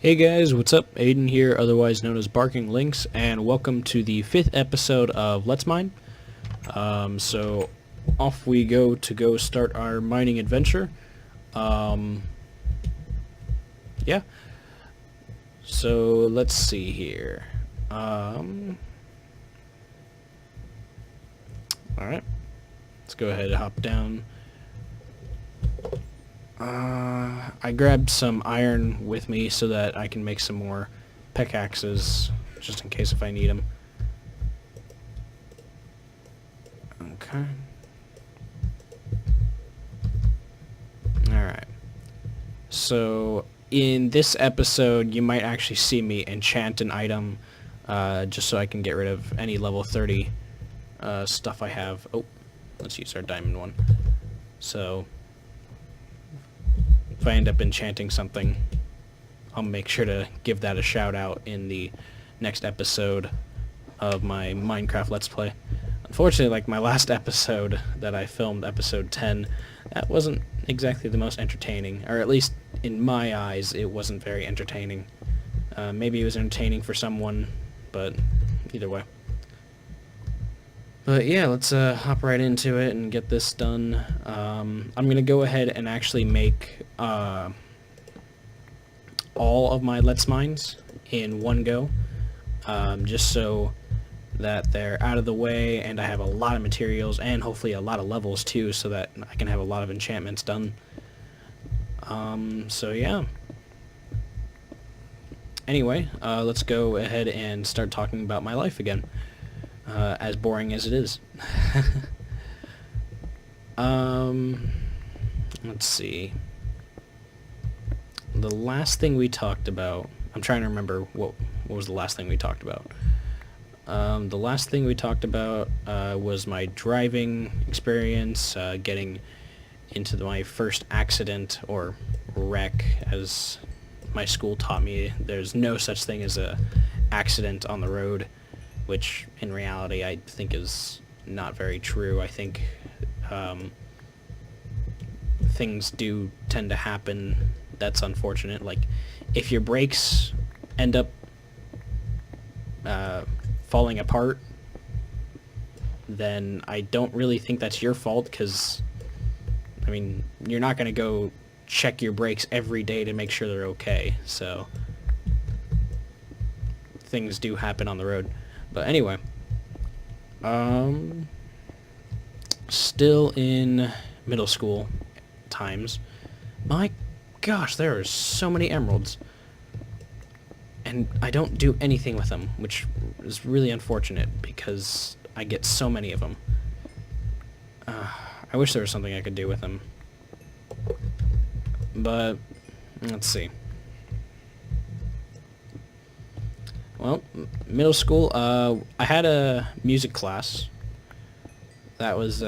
Hey guys, what's up? Aiden here, otherwise known as BarkingLynx, and welcome to the 5th episode of Let's Mine. So off we go start our mining adventure. Yeah. So let's see here. Alright. Let's go ahead and hop down. I grabbed some iron with me so that I can make some more pickaxes, just in case if I need them. Okay. Alright. So, in this episode, you might actually see me enchant an item, just so I can get rid of any level 30 stuff I have. Oh, let's use our diamond one. So, if I end up enchanting something, I'll make sure to give that a shout out in the next episode of my Minecraft Let's Play. Unfortunately, like my last episode that I filmed, episode 10, that wasn't exactly the most entertaining, or at least in my eyes, it wasn't very entertaining. Maybe it was entertaining for someone, but either way. But yeah, let's hop right into it and get this done. I'm going to go ahead and actually make all of my Let's Mines in one go, just so that they're out of the way and I have a lot of materials and hopefully a lot of levels too, so that I can have a lot of enchantments done. So yeah. Anyway, let's go ahead and start talking about my life again. As boring as it is. Let's see. The last thing we talked about... I'm trying to remember what was the last thing we talked about. The last thing we talked about was my driving experience, getting into my first accident, or wreck, as my school taught me. There's no such thing as a accident on the road, which in reality I think is not very true. I think things do tend to happen. That's unfortunate. Like, if your brakes end up falling apart, then I don't really think that's your fault, because, I mean, you're not going to go check your brakes every day to make sure they're okay, so things do happen on the road. But anyway, still in middle school times. My gosh, there are so many emeralds. And I don't do anything with them, which is really unfortunate because I get so many of them. I wish there was something I could do with them. But, let's see. Well, middle school, I had a music class. That was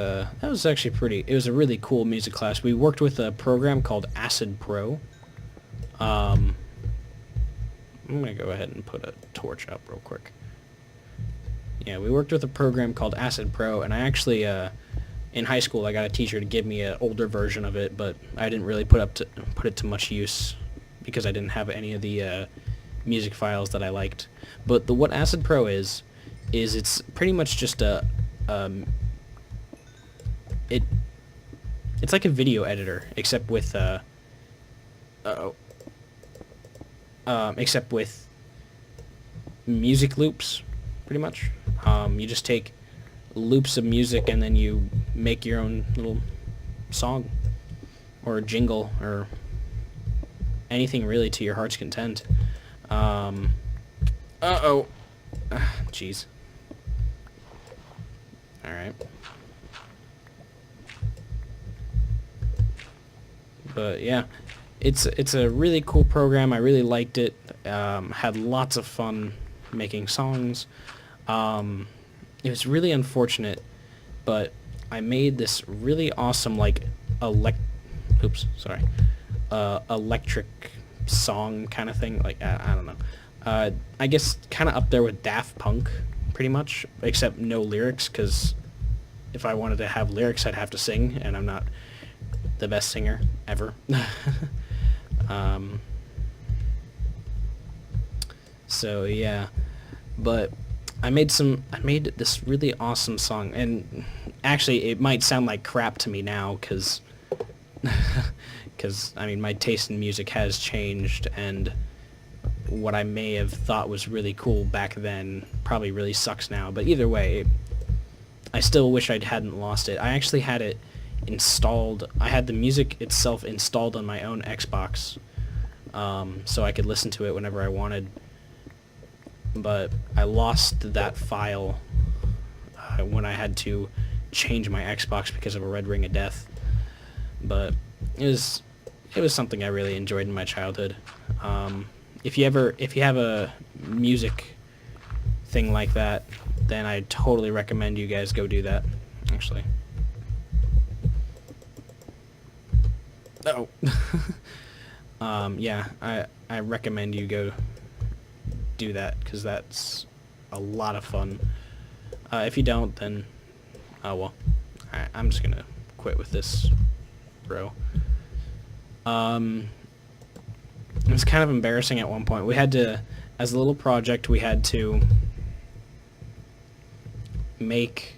actually pretty. It was a really cool music class. We worked with a program called Acid Pro. I'm gonna go ahead and put a torch up real quick. Yeah, we worked with a program called Acid Pro, and I actually, in high school, I got a teacher to give me an older version of it, but I didn't really put it to much use because I didn't have any of the music files that I liked. But what Acid Pro is it's pretty much just it's like a video editor, except with music loops, pretty much. You just take loops of music and then you make your own little song or jingle or anything really to your heart's content. Uh-oh. Jeez. Alright. But yeah, it's a really cool program. I really liked it. Had lots of fun making songs. It was really unfortunate, but I made this really awesome, like, electric song kind of thing. Like, I don't know. I guess kind of up there with Daft Punk, pretty much, except no lyrics, because if I wanted to have lyrics, I'd have to sing, and I'm not the best singer ever. So yeah, but I made this really awesome song, and actually it might sound like crap to me now, because I mean, my taste in music has changed, and what I may have thought was really cool back then probably really sucks now. But either way, I still wish I hadn't lost it. I actually had it installed. I had the music itself installed on my own Xbox, so I could listen to it whenever I wanted. But I lost that file when I had to change my Xbox because of a red ring of death. But it was something I really enjoyed in my childhood. If you have a music thing like that, then I totally recommend you guys go do that. Actually, oh, yeah, I recommend you go do that, because that's a lot of fun. If you don't, then oh well. Alright, I'm just gonna quit with this, bro. It was kind of embarrassing at one point. We had to, as a little project, we had to make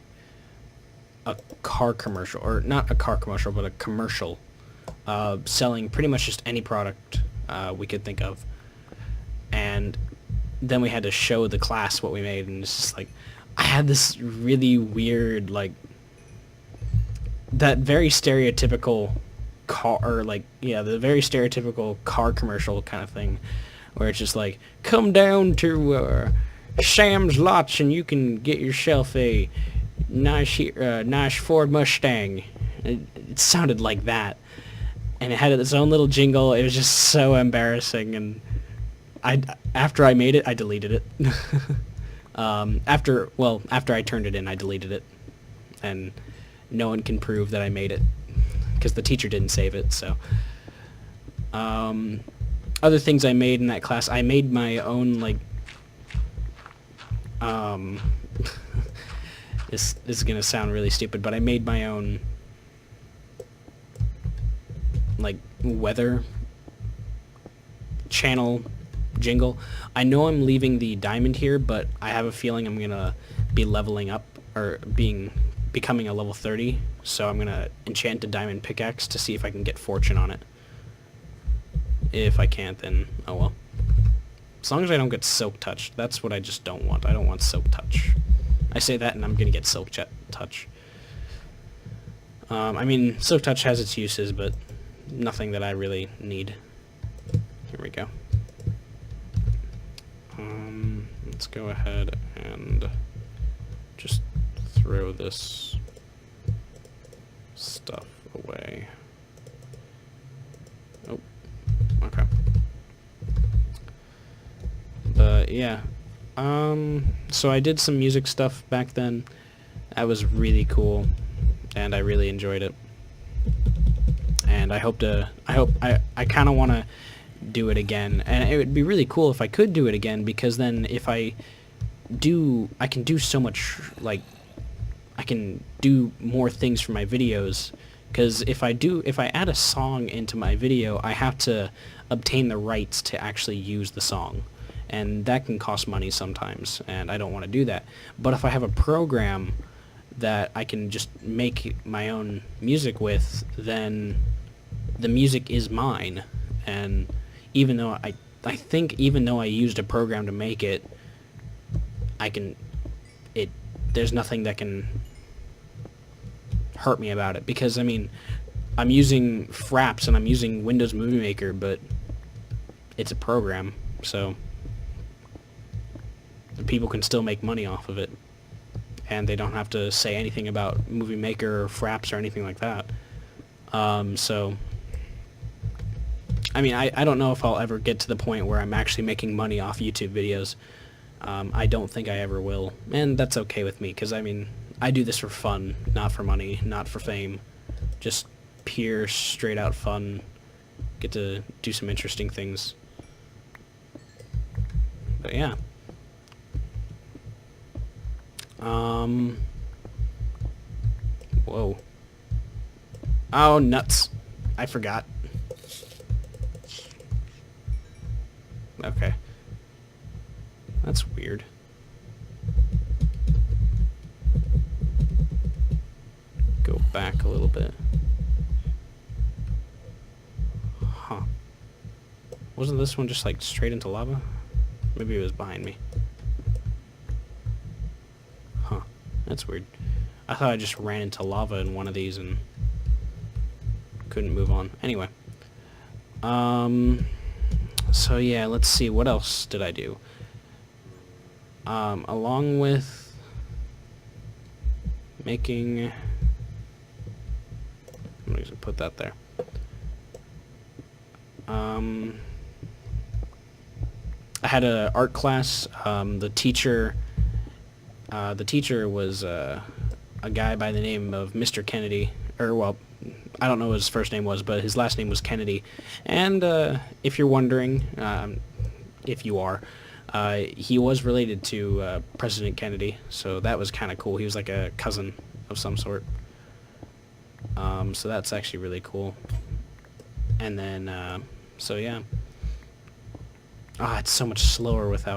a car commercial, or not a car commercial, but a commercial, selling pretty much just any product we could think of. And then we had to show the class what we made, and it's just like, I had this really weird, like, that very stereotypical car, or like, yeah, the very stereotypical car commercial kind of thing, where it's just like, come down to Sam's Lots and you can get yourself a nice Ford Mustang. It sounded like that, and it had its own little jingle. It was just so embarrassing, and after I made it, I deleted it. After I turned it in, I deleted it, and no one can prove that I made it, because the teacher didn't save it. So, other things I made in that class, I made my own, like, this is gonna sound really stupid, but I made my own, like, weather channel jingle. I know I'm leaving the diamond here, but I have a feeling I'm gonna be leveling up, or becoming a level 30, so I'm gonna enchant a diamond pickaxe to see if I can get fortune on it. If I can't, then oh well. As long as I don't get silk touch, that's what I just don't want. I don't want silk touch. I say that and I'm gonna get silk touch. I mean, silk touch has its uses, but nothing that I really need. Here we go. Let's go ahead and just throw this stuff away. Oh, okay. But yeah, so I did some music stuff back then. That was really cool, and I really enjoyed it. And I kind of want to do it again, and it would be really cool if I could do it again, because then if I can do so much, like, I can do more things for my videos, because if I add a song into my video, I have to obtain the rights to actually use the song, and that can cost money sometimes, and I don't want to do that. But if I have a program that I can just make my own music with, then the music is mine. And even though I think even though I used a program to make it, there's nothing that can hurt me about it, because I mean, I'm using Fraps and I'm using Windows Movie Maker, but it's a program, so people can still make money off of it, and they don't have to say anything about Movie Maker or Fraps or anything like that. So I mean, I don't know if I'll ever get to the point where I'm actually making money off YouTube videos. I don't think I ever will, and that's okay with me, because I mean, I do this for fun, not for money, not for fame, just pure, straight out fun. Get to do some interesting things. But yeah. Whoa. Oh, nuts. I forgot. Okay. That's weird. Go back a little bit. Huh. Wasn't this one just like straight into lava? Maybe it was behind me. Huh. That's weird. I thought I just ran into lava in one of these and couldn't move on. Anyway. So yeah, let's see. What else did I do? Along with making... I'm going to put that there. I had an art class. The teacher was a guy by the name of Mr. Kennedy, or well, I don't know what his first name was, but his last name was Kennedy. And if you're wondering, if you are, he was related to President Kennedy, so that was kind of cool. He was like a cousin of some sort. So that's actually really cool. And then, so yeah. Ah, it's so much slower with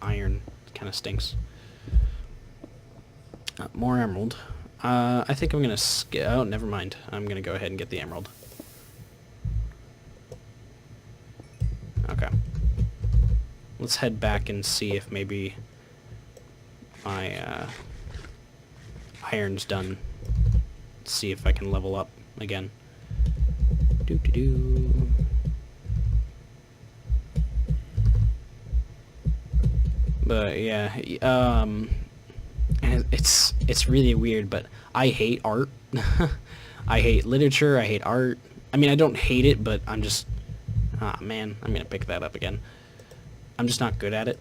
iron. It kind of stinks. More emerald. I think I'm gonna oh, never mind. I'm gonna go ahead and get the emerald. Okay. Let's head back and see if maybe my iron's done. See if I can level up again. Doo-doo-doo. But yeah, and it's really weird, but I hate art. I hate literature, I hate art. I mean, I don't hate it, but I'm just... Ah, man, I'm gonna pick that up again. I'm just not good at it.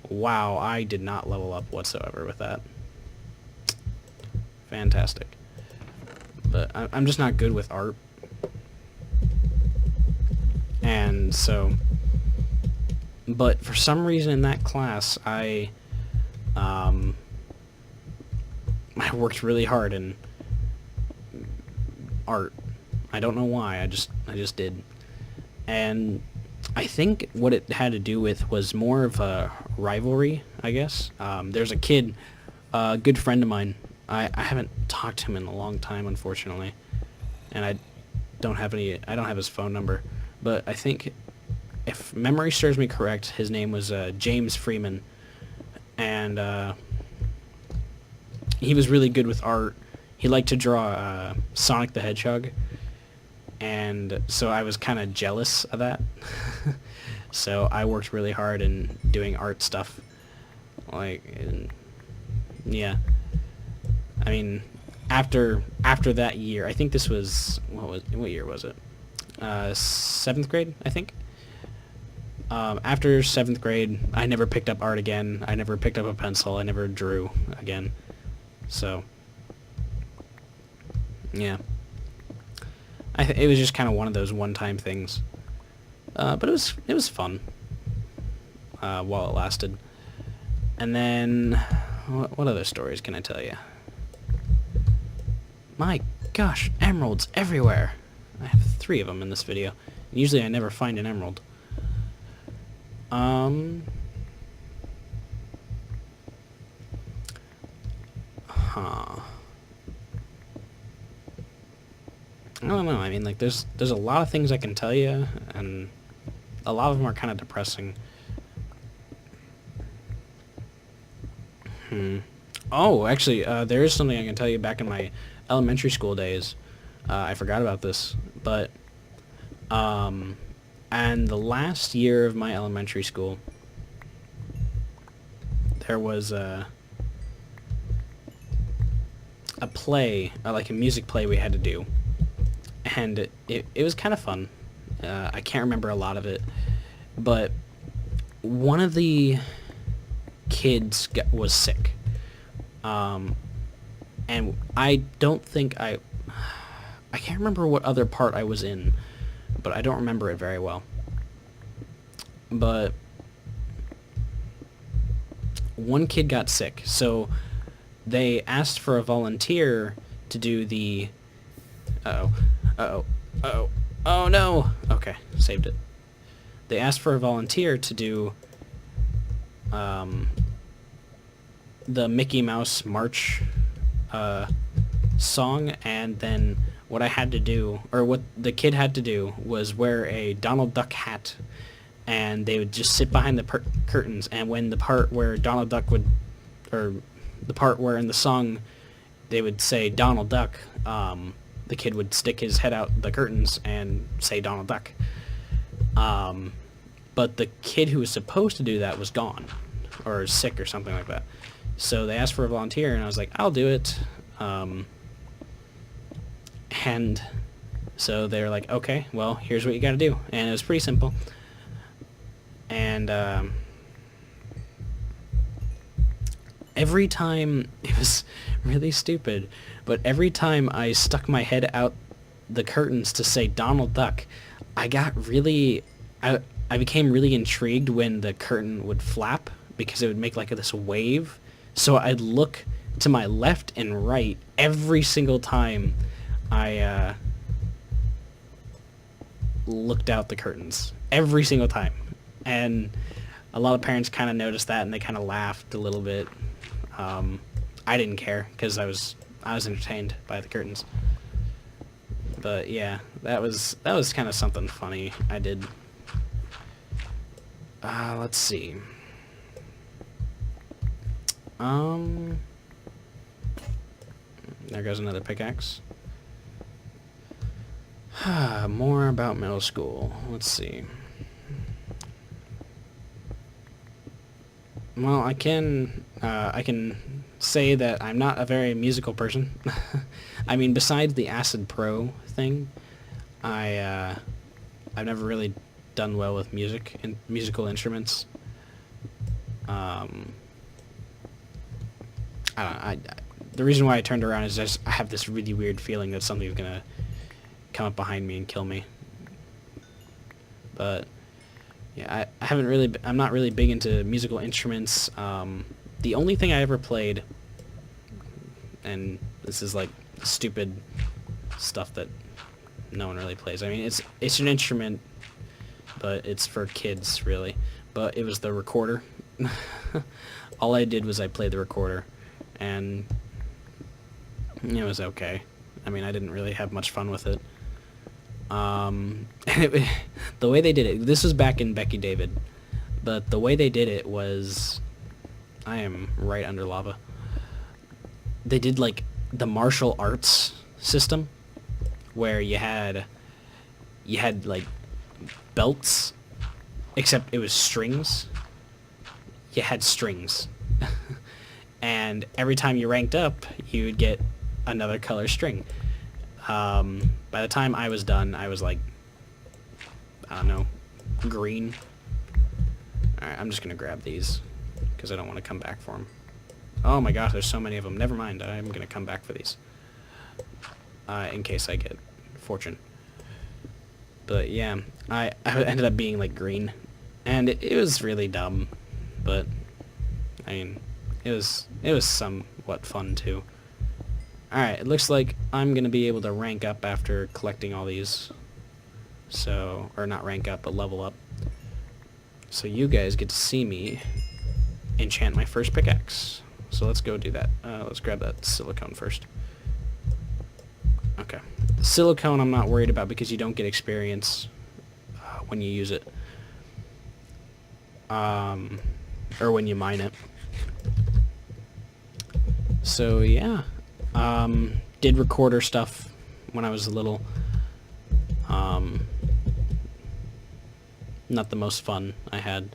Wow, I did not level up whatsoever with that. Fantastic. But I'm just not good with art. And so... But for some reason in that class, I worked really hard in art. I don't know why. I just did. And I think what it had to do with was more of a rivalry, I guess. There's a kid, a good friend of mine. I haven't talked to him in a long time, unfortunately, and I don't have his phone number. But I think, if memory serves me correct, his name was James Freeman, and he was really good with art. He liked to draw Sonic the Hedgehog, and so I was kind of jealous of that. So I worked really hard in doing art stuff. Yeah. I mean, after that year, I think this was what year was it? 7th grade, I think. After 7th grade, I never picked up art again. I never picked up a pencil. I never drew again. So, yeah. It was just kind of one of those one-time things. But it was fun while it lasted. And then, what other stories can I tell you? My gosh, emeralds everywhere. I have 3 of them in this video. Usually I never find an emerald. I don't know. I mean, like, there's a lot of things I can tell you, and a lot of them are kind of depressing. Oh, actually, there is something I can tell you back in my elementary school days. I forgot about this, but, and the last year of my elementary school, there was a play, like a music play we had to do, and it was kind of fun. I can't remember a lot of it, but one of the kids was sick, and I don't think I can't remember what other part I was in, but I don't remember it very well. But one kid got sick, so they asked for a volunteer to do the... oh no! Okay, saved it. They asked for a volunteer to do the Mickey Mouse March song, and then what I had to do, or what the kid had to do, was wear a Donald Duck hat, and they would just sit behind the curtains, and when the part where Donald Duck would, or the part where in the song they would say Donald Duck, the kid would stick his head out the curtains and say Donald Duck. But the kid who was supposed to do that was gone, or sick or something like that. So they asked for a volunteer, and I was like, I'll do it. And so they're like, okay, well, here's what you gotta do. And it was pretty simple. And every time, it was really stupid, but every time I stuck my head out the curtains to say Donald Duck, I became really intrigued when the curtain would flap, because it would make like this wave. So I'd look to my left and right every single time I looked out the curtains. Every single time. And a lot of parents kind of noticed that, and they kind of laughed a little bit. I didn't care, because I was entertained by the curtains. But yeah, that was kind of something funny I did. Let's see. There goes another pickaxe. More about middle school. Let's see. Well, I can say that I'm not a very musical person. I mean, besides the Acid Pro thing, I've never really done well with music and musical instruments. The reason why I turned around is just I have this really weird feeling that something's gonna come up behind me and kill me. But yeah, I'm not really big into musical instruments. The only thing I ever played, and this is like stupid stuff that no one really plays. I mean, it's an instrument, but it's for kids really. But it was the recorder. All I did was I played the recorder, and it was okay. I mean, I didn't really have much fun with it. And the way they did it, this was back in Becky David, but the way they did it was, I am right under lava. They did like the martial arts system, where you had like belts, except it was strings. You had strings. And every time you ranked up, you would get another color string. By the time I was done, I was like, I don't know, green. Alright, I'm just gonna grab these, because I don't want to come back for them. Oh my gosh, there's so many of them. Never mind, I'm gonna come back for these. In case I get fortune. But yeah, I ended up being like green. And it was really dumb. But, I mean, it was somewhat fun too. Alright, it looks like I'm going to be able to rank up after collecting all these. So, or not rank up, but level up. So you guys get to see me enchant my first pickaxe. So let's go do that. Let's grab that silicone first. Okay. The silicone I'm not worried about because you don't get experience when you use it. Or when you mine it. So yeah. Did recorder stuff when I was little. Not the most fun I had.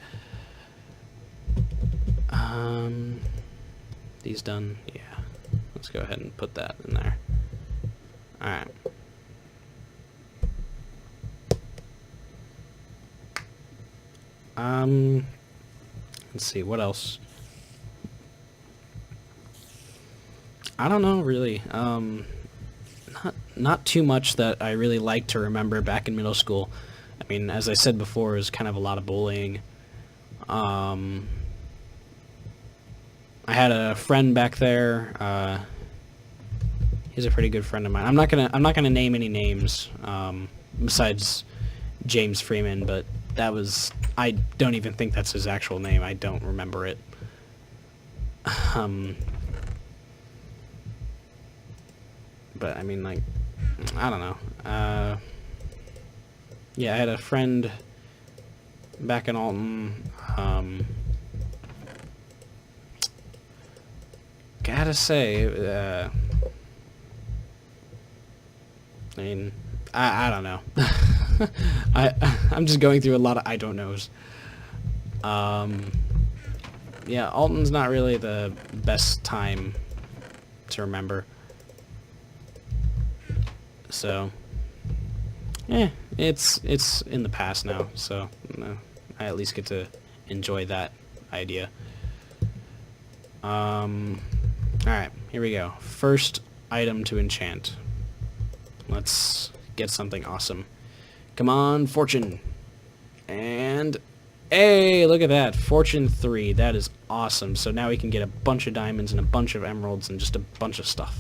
These done? Yeah. Let's go ahead and put that in there. Alright. Let's see, what else? I don't know, really. Not too much that I really like to remember back in middle school. I mean, as I said before, it was kind of a lot of bullying. I had a friend back there. He's a pretty good friend of mine. I'm not gonna name any names besides James Freeman, but that was I don't even think that's his actual name. I don't remember it. But I mean, like, I don't know. Yeah, I had a friend back in Alton. Gotta say, I mean, I don't know. I'm just going through a lot of I don't knows. Yeah, Alton's not really the best time to remember. So, it's in the past now. So I at least get to enjoy that idea. All right, here we go. First item to enchant. Let's get something awesome. Come on, fortune. And hey, look at that. Fortune 3. That is awesome. So now we can get a bunch of diamonds and a bunch of emeralds and just a bunch of stuff.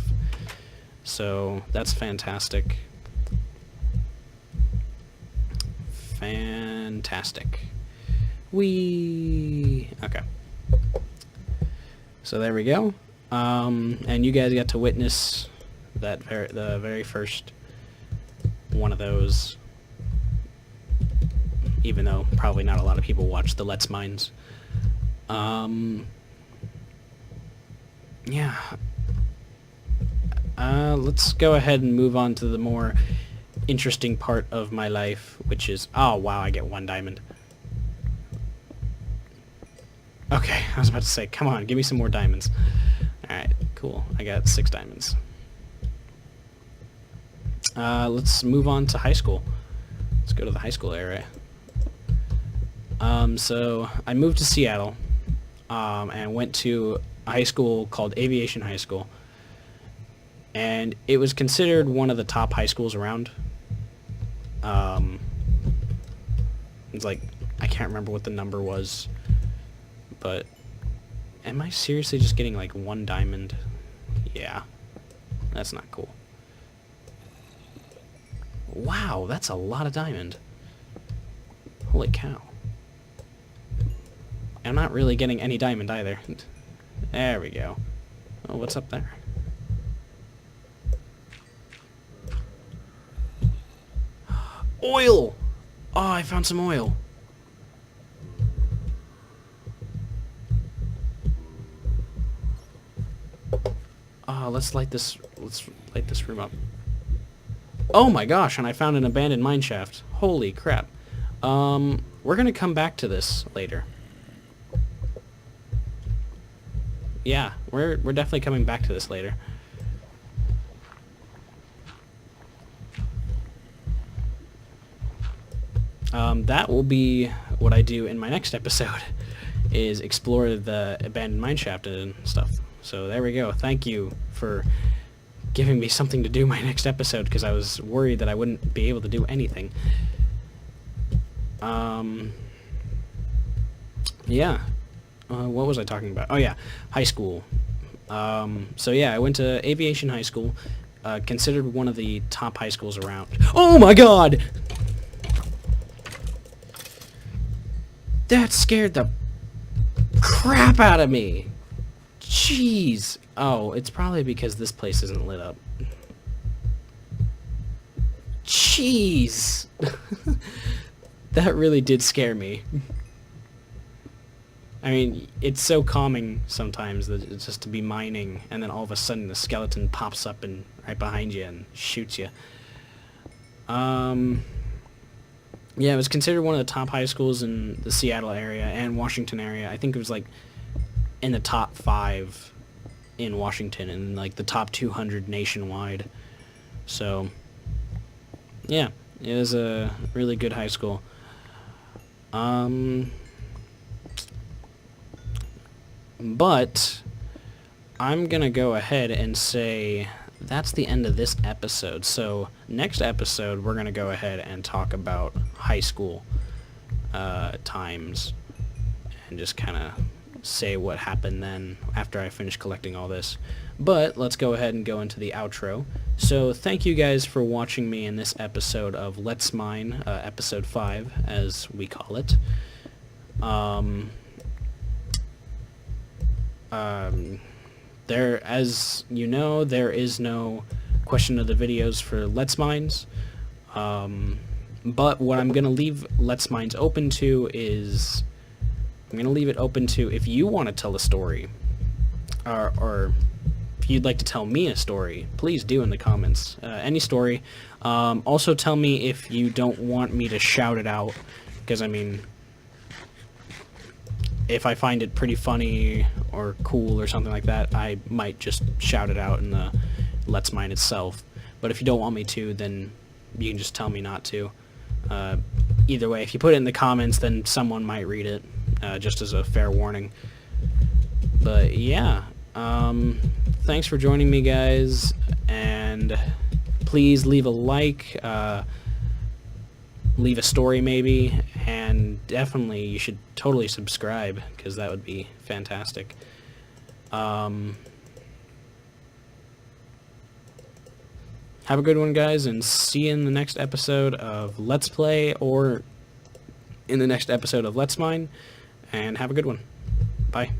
So that's fantastic. Fantastic. Whee! Okay. So there we go. And you guys got to witness that the very first one of those, even though probably not a lot of people watch the Let's Mines. Yeah. Let's go ahead and move on to the more interesting part of my life, which is... Oh, wow, I get 1 diamond. Okay, I was about to say, come on, give me some more diamonds. Alright, cool. I got 6 diamonds. Let's move on to high school. Let's go to the high school area. So I moved to Seattle, and went to a high school called Aviation High School. And it was considered one of the top high schools around. It's like, I can't remember what the number was, but am I seriously just getting like 1 diamond? Yeah, that's not cool. Wow, that's a lot of diamond. Holy cow. I'm not really getting any diamond either. There we go. Oh, what's up there? Oil! Oh, I found some oil. Oh, let's light this room up. Oh my gosh, and I found an abandoned mine shaft. Holy crap. We're gonna come back to this later. Yeah, we're definitely coming back to this later. That will be what I do in my next episode, is explore the abandoned mine shaft and stuff. So there we go. Thank you for giving me something to do my next episode, because I was worried that I wouldn't be able to do anything. Yeah. What was I talking about? Oh yeah, high school. So yeah, I went to Aviation High School, considered one of the top high schools around. Oh my god! That scared the crap out of me! Jeez! Oh, it's probably because this place isn't lit up. Jeez! That really did scare me. I mean, it's so calming sometimes that it's just to be mining, and then all of a sudden the skeleton pops up and right behind you and shoots you. Yeah, it was considered one of the top high schools in the Seattle area and Washington area. I think it was like in the top 5 in Washington and like the top 200 nationwide. So, yeah, it was a really good high school. But I'm gonna go ahead and say that's the end of this episode. So next episode we're gonna go ahead and talk about high school times and just kind of say what happened then after I finish collecting all this. But let's go ahead and go into the outro. So thank you guys for watching me in this episode of Let's Mine, episode 5 as we call it. There, as you know, there is no question of the videos for Let's Minds. But what I'm going to leave Let's Minds open to is, I'm going to leave it open to if you want to tell a story, or if you'd like to tell me a story, please do in the comments. Any story. Also tell me if you don't want me to shout it out, because I mean, if I find it pretty funny or cool or something like that, I might just shout it out in the Let's Mine itself. But if you don't want me to, then you can just tell me not to. Either way, if you put it in the comments, then someone might read it, just as a fair warning. But yeah, thanks for joining me, guys, and please leave a like, leave a story maybe, and definitely you should totally subscribe, because that would be fantastic. Have a good one, guys, and see you in the next episode of Let's Play, or in the next episode of Let's Mine, and have a good one. Bye.